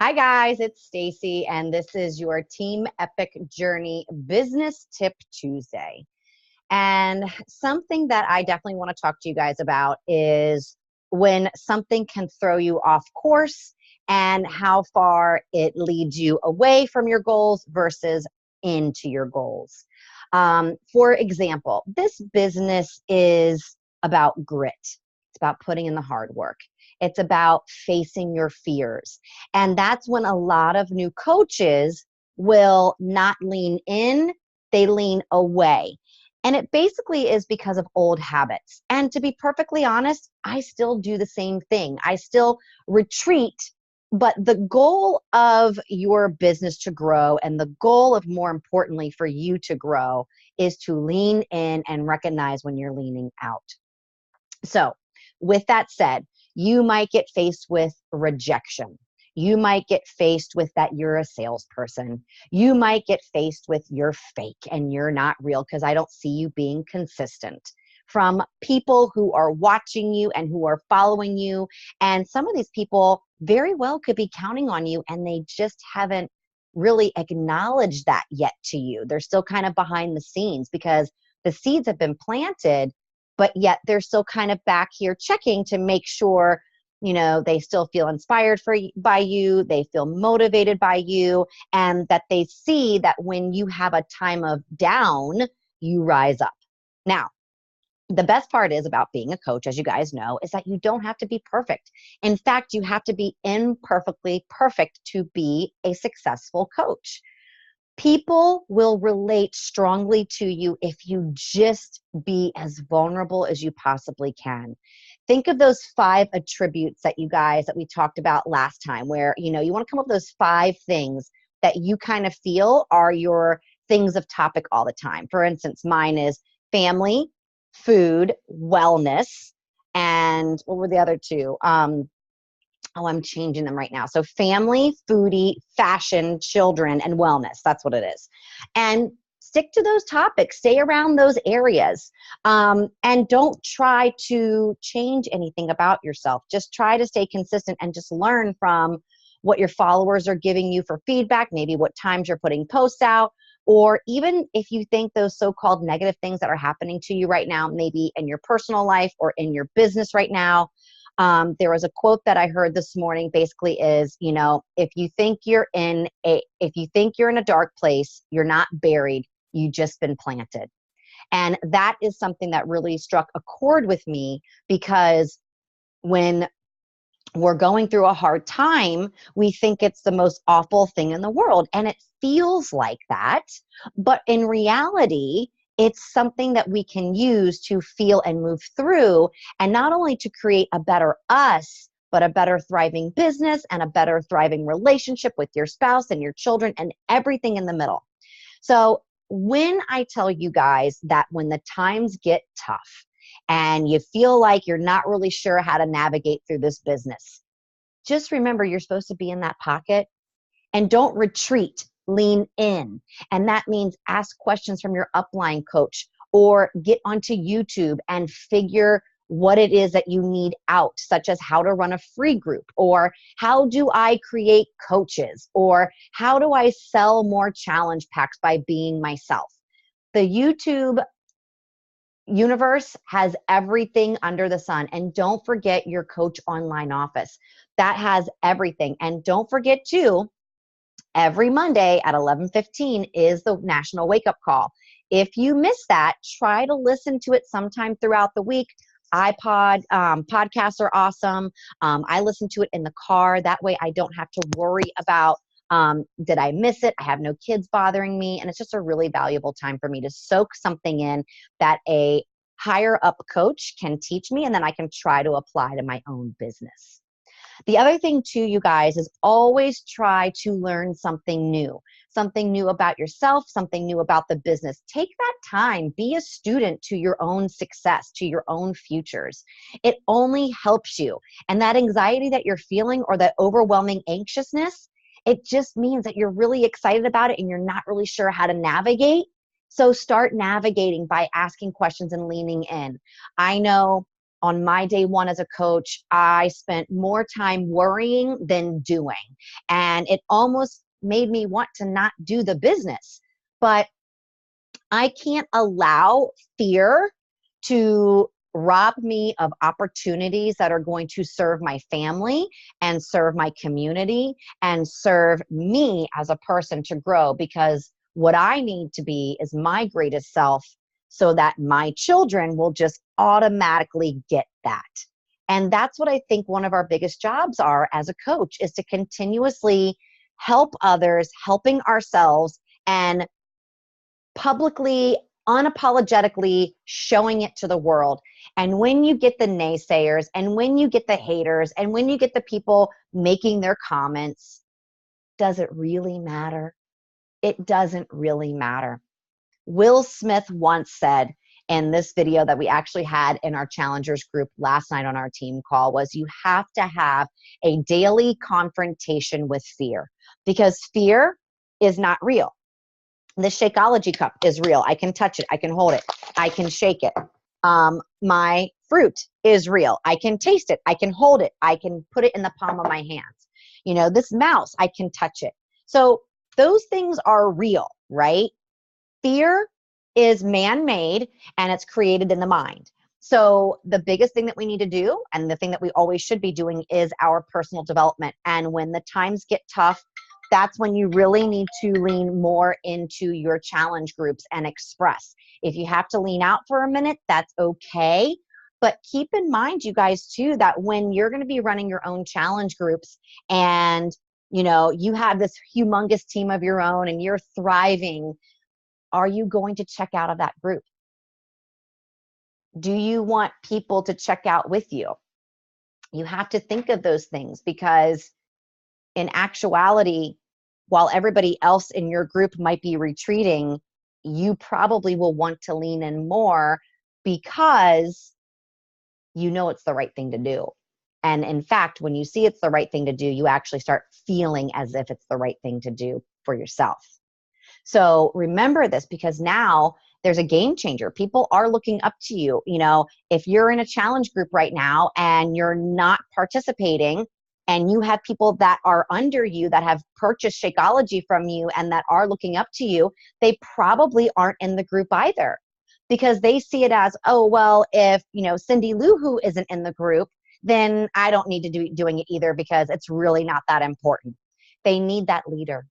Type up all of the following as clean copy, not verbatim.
Hi guys, it's Stacy and this is your Team Epic Journey Business Tip Tuesday. And something that I definitely want to talk to you guys about is when something can throw you off course and how far it leads you away from your goals versus into your goals. For example, this business is about grit. It's about putting in the hard work. It's about facing your fears. And that's when a lot of new coaches will not lean in, they lean away. And it basically is because of old habits. And to be perfectly honest, I still do the same thing. I still retreat, but the goal of your business to grow and the goal of, more importantly, for you to grow is to lean in and recognize when you're leaning out. So, with that said, you might get faced with rejection. You might get faced with that you're a salesperson. You might get faced with you're fake and you're not real because I don't see you being consistent from people who are watching you and who are following you. And some of these people very well could be counting on you and they just haven't really acknowledged that yet to you. They're still kind of behind the scenes because the seeds have been planted, but yet they're still kind of back here checking to make sure, they still feel inspired by you, they feel motivated by you, and that they see that when you have a time of down, you rise up. Now, the best part is about being a coach, as you guys know, is that you don't have to be perfect. In fact, you have to be imperfectly perfect to be a successful coach. People will relate strongly to you if you just be as vulnerable as you possibly can. Think of those 5 attributes that we talked about last time, where, you want to come up with those 5 things that you kind of feel are your things of topic all the time. For instance, mine is family, food, wellness, and what were the other 2? I'm changing them right now. So family, foodie, fashion, children, and wellness. That's what it is. And stick to those topics. Stay around those areas. And don't try to change anything about yourself. Just try to stay consistent and just learn from what your followers are giving you for feedback, maybe what times you're putting posts out, or even if you think those so-called negative things that are happening to you right now, maybe in your personal life or in your business right now. There was a quote that I heard this morning, basically is, if you think you're in a dark place, you're not buried, you just been planted. And that is something that really struck a chord with me, because when we're going through a hard time, we think it's the most awful thing in the world. And it feels like that. But in reality, it's something that we can use to feel and move through, and not only to create a better us, but a better thriving business and a better thriving relationship with your spouse and your children and everything in the middle. So when I tell you guys that when the times get tough, and you feel like you're not really sure how to navigate through this business, just remember you're supposed to be in that pocket, and don't retreat, lean in. And that means ask questions from your upline coach, or get onto YouTube and figure what it is that you need out, such as how to run a free group, or how do I create coaches, or how do I sell more challenge packs by being myself. The YouTube universe has everything under the sun. And don't forget your coach online office. That has everything. And don't forget too, every Monday at 11:15 is the National Wake Up Call. If you miss that, try to listen to it sometime throughout the week. Podcasts are awesome. I listen to it in the car. That way I don't have to worry about, did I miss it? I have no kids bothering me. And it's just a really valuable time for me to soak something in that a higher up coach can teach me, and then I can try to apply to my own business. The other thing too, you guys, is always try to learn something new about yourself, something new about the business. Take that time, be a student to your own success, to your own futures. It only helps you. And that anxiety that you're feeling, or that overwhelming anxiousness, it just means that you're really excited about it and you're not really sure how to navigate. So start navigating by asking questions and leaning in. I know on my day one as a coach, I spent more time worrying than doing. And it almost made me want to not do the business. But I can't allow fear to rob me of opportunities that are going to serve my family and serve my community and serve me as a person to grow, because what I need to be is my greatest self so that my children will just automatically get that. And that's what I think one of our biggest jobs are as a coach, is to continuously help others, helping ourselves, and publicly, unapologetically showing it to the world. And when you get the naysayers, and when you get the haters, and when you get the people making their comments, does it really matter? It doesn't really matter. Will Smith once said in this video that we actually had in our challengers group last night on our team call, was you have to have a daily confrontation with fear, because fear is not real. The Shakeology cup is real. I can touch it. I can hold it. I can shake it. My fruit is real. I can taste it. I can hold it. I can put it in the palm of my hands. You know, this mouse, I can touch it. So those things are real, right? Fear is man-made, and it's created in the mind. So the biggest thing that we need to do, and the thing that we always should be doing, is our personal development. And when the times get tough, that's when you really need to lean more into your challenge groups and express. If you have to lean out for a minute, that's okay. But keep in mind, you guys, too, that when you're going to be running your own challenge groups, and you know, you have this humongous team of your own and you're thriving, are you going to check out of that group? Do you want people to check out with you? You have to think of those things, because in actuality, while everybody else in your group might be retreating, you probably will want to lean in more, because you know it's the right thing to do. And in fact, when you see it's the right thing to do, you actually start feeling as if it's the right thing to do for yourself. So remember this, because now there's a game changer. People are looking up to you. You know, if you're in a challenge group right now and you're not participating, and you have people that are under you that have purchased Shakeology from you and that are looking up to you, they probably aren't in the group either, because they see it as, oh, well, if, you know, Cindy Lou Who isn't in the group, then I don't need to be doing it either, because it's really not that important. They need that leader.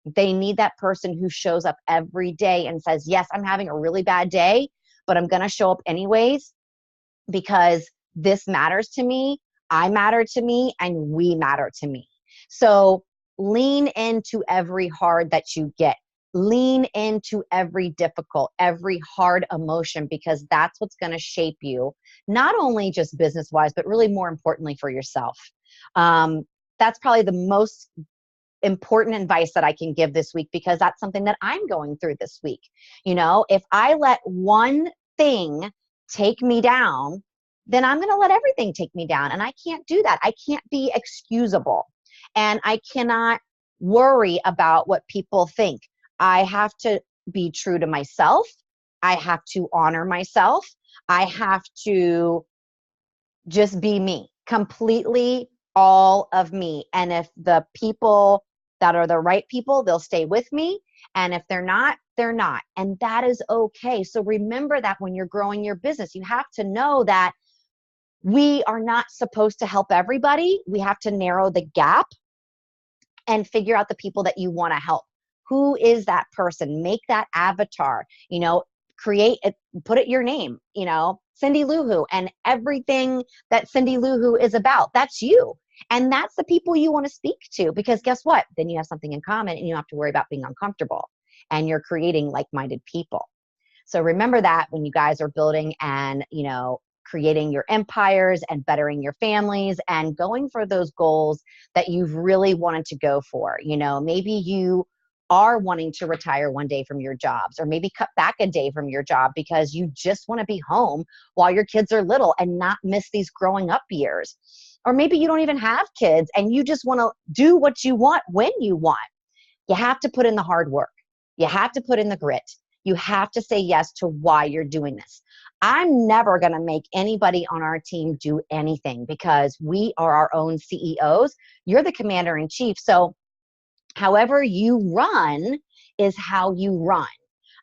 They need that person who shows up every day and says, yes, I'm having a really bad day, but I'm going to show up anyways, because this matters to me, I matter to me, and we matter to me. So lean into every hard that you get. Lean into every difficult, every hard emotion, because that's what's going to shape you, not only just business-wise, but really more importantly for yourself. That's probably the most important advice that I can give this week, because that's something that I'm going through this week. You know, if I let one thing take me down, then I'm going to let everything take me down. And I can't do that. I can't be excusable, and I cannot worry about what people think. I have to be true to myself. I have to honor myself. I have to just be me, completely, all of me. And if the people that are the right people, they'll stay with me. And if they're not, they're not. And that is okay. So remember that when you're growing your business, you have to know that we are not supposed to help everybody. We have to narrow the gap and figure out the people that you want to help. Who is that person? Make that avatar, you know, create it, put it your name, you know, Cindy Lou Who, and everything that Cindy Lou Who is about, that's you. And that's the people you want to speak to, because guess what? Then you have something in common, and you don't have to worry about being uncomfortable, and you're creating like-minded people. So remember that when you guys are building and, you know, creating your empires and bettering your families and going for those goals that you've really wanted to go for. You know, maybe you are wanting to retire one day from your jobs, or maybe cut back a day from your job because you just want to be home while your kids are little and not miss these growing up years. Or maybe you don't even have kids and you just want to do what you want when you want. You have to put in the hard work. You have to put in the grit. You have to say yes to why you're doing this. I'm never going to make anybody on our team do anything because we are our own CEOs. You're the commander in chief. So however you run is how you run.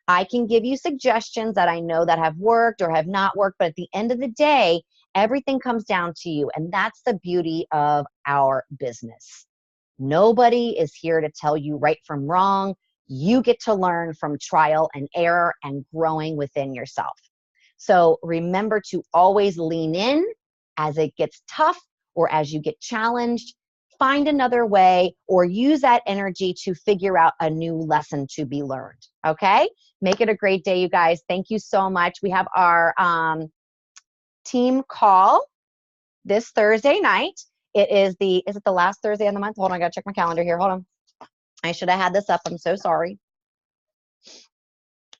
I can give you suggestions that I know that have worked or have not worked, but at the end of the day, everything comes down to you. And that's the beauty of our business. Nobody is here to tell you right from wrong. You get to learn from trial and error and growing within yourself. So remember to always lean in as it gets tough or as you get challenged. Find another way or use that energy to figure out a new lesson to be learned. Okay? Make it a great day, you guys. Thank you so much. We have our team call this Thursday night. Is it the last Thursday of the month? Hold on, I gotta check my calendar here. Hold on. I should have had this up. I'm so sorry.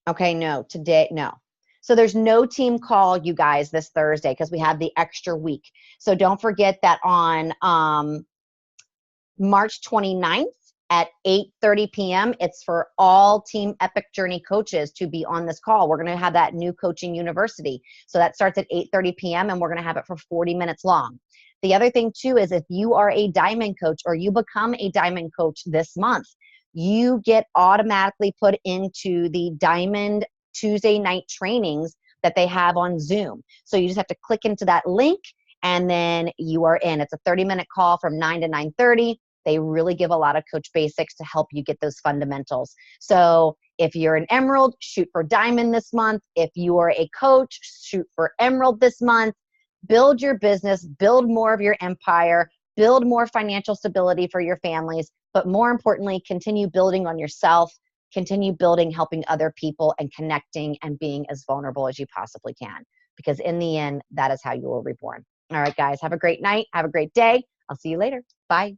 Okay, no, today, no. So there's no team call, you guys, this Thursday because we have the extra week. So don't forget that on March 29th at 8:30 p.m. It's for all Team Epic Journey coaches to be on this call. We're going to have that new coaching university. So that starts at 8:30 p.m. and we're going to have it for 40 minutes long. The other thing too is if you are a diamond coach or you become a diamond coach this month, you get automatically put into the Diamond Tuesday night trainings that they have on Zoom. So you just have to click into that link and then you are in. It's a 30-minute call from 9 to 9:30. They really give a lot of coach basics to help you get those fundamentals. So if you're an emerald, shoot for diamond this month. If you are a coach, shoot for emerald this month. Build your business, build more of your empire, build more financial stability for your families, but more importantly, continue building on yourself, continue building, helping other people and connecting and being as vulnerable as you possibly can. Because in the end, that is how you will be reborn. All right, guys, have a great night. Have a great day. I'll see you later. Bye.